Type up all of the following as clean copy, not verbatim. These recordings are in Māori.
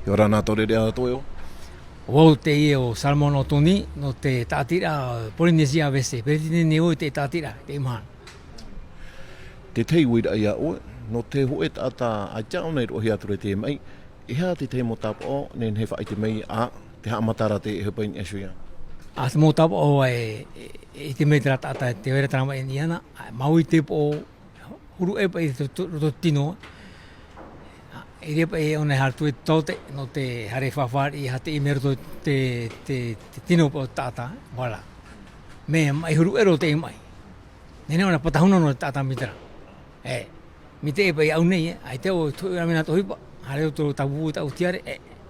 Ora nā tore rea toeo. O te e o Salmono Toni no te tātira Polynesia vese, periti ne o te tātira, te mahan. Te tei wira ia oe, no te hoe tata a jau nei rohi ature te mai, iha te te mo tapo o, nen he whai te mei a, te haa matara te e hepain esuia. A te mō tapo o e te mei tera tāta te wera tarama e niana, maui te po huru e pa i to tino, i repa e one hartu e tote no te hare whawhari i hate i mero te tino po tāta, wala. Me mai huru ero te mai. Nene ona patahuna no tāta mitera. Mi te e pa i au nei, ai te o tui ramina to hipa, hare o tō tabu ta utiare,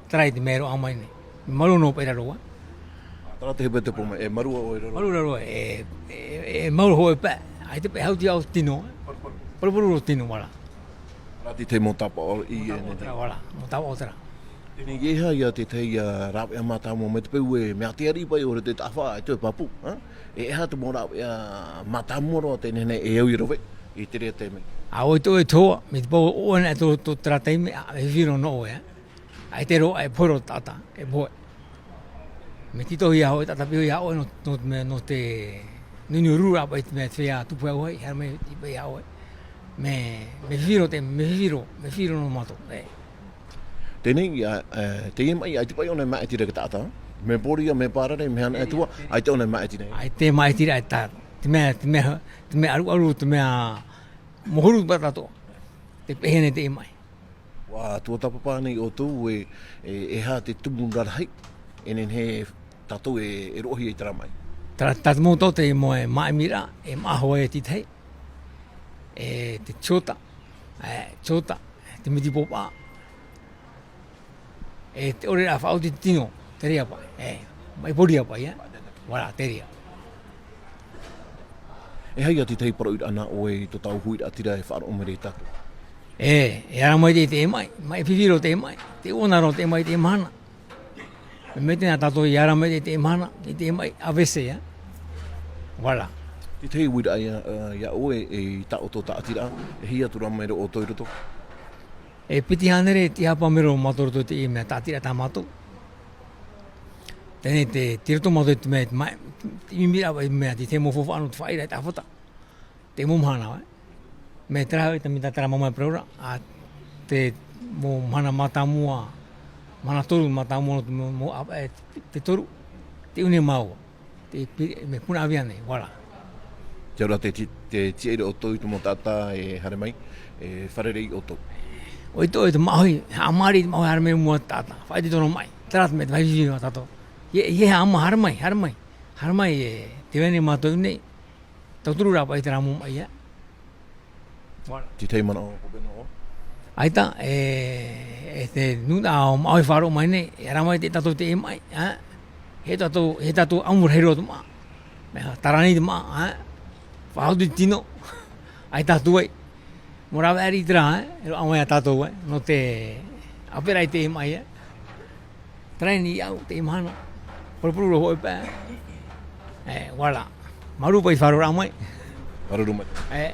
tarai te mero au mai nei. Maru no pa i raroa. Tara te hepe te poma, e marua o e roro. Maru raroa, e maru ho e pa, ai te pa i hauti au tino, parupuru o tino, wala. Rati te mo tapo o i e ne te. Wala, mo tapo o tera. Tēnei ieha ia te tei rawe a mātāmo me te peu e mea te aripai o te tawha e tue papu. E eha te mo rawe a mātāmo roa te nene e au i rowe i te rea te mei. A oi tō e tōa, mi te pō oana e tō tera teime, a me whiro no e. Ai te roa e poro tata, e poe. Me tito hi hao e tata pio hi hao e no te nini rura pa i te mea te whea tupu au hei, hera me i pa i hao e. Me whiro te, me whiro no mato. Tēnei, te ie mai, ai te pai o nei mai tira ka tāta. Me boria, me pārare, me hana e tua, ai te o nei mai tira. Ai te mai tira e tā, te mea aru, te mea mohuru patato. Te pehene te mai. Wā, tua tapapā nei o tū e hā te tumungar hei, enen he tatou e rohi e tara mai. Tata mō tō te mo e mai mira, e maho e titei, e te chota, te miti popa, e te ore a whao te tino, te rea pai, mai poria pai, wala, te rea. E hei ati tei paraut ana o e to tau hui atira e whaaro omere tato. E ara mai te mai whiwhiro te mai, te onaro te mai te mana. Me tēnā tato i ara mai te mana, te mai avese, wala. Te tei wira ia oe e tao tō ta atira, e hi atura mai o toiroto. E piti hanere ti hapa mero matoroto te i mea tātira tā mato. Tēnei te tiroto mato te mea, i mira wai mea te mo fofa anu te whaira e tā whata. Te mumhana wai. Me tera hau i ta mita tera mamai preura, a te mo mana matamua, mana toru matamua te toru, te une maua, me puna aviane, wala. Te ora te tiere o toi tumo tata e hare mai, e wharerei o tō. Oi tō e te mahui, amari te mahui hare mai mua tata, whai te tono mai, tera te me te whaivivino a tato. Ie ama hare mai e te wene mātou nei, tauturu rāpa i te ramu mai, Te tei mana o kopena o? Aita, e te nuna o maui wharo mai nei, e ramai te tato te e mai, he tato amur hero tu maa, tarani tu maa, whahau tu tino, ai tatu ai, mo rawa eri tira, e ro amai a tato ai, no te aperai te e mai, traini au te imahano, porpuru ro hoi pā, wala, maru pai wharo ramai. Maruru mai.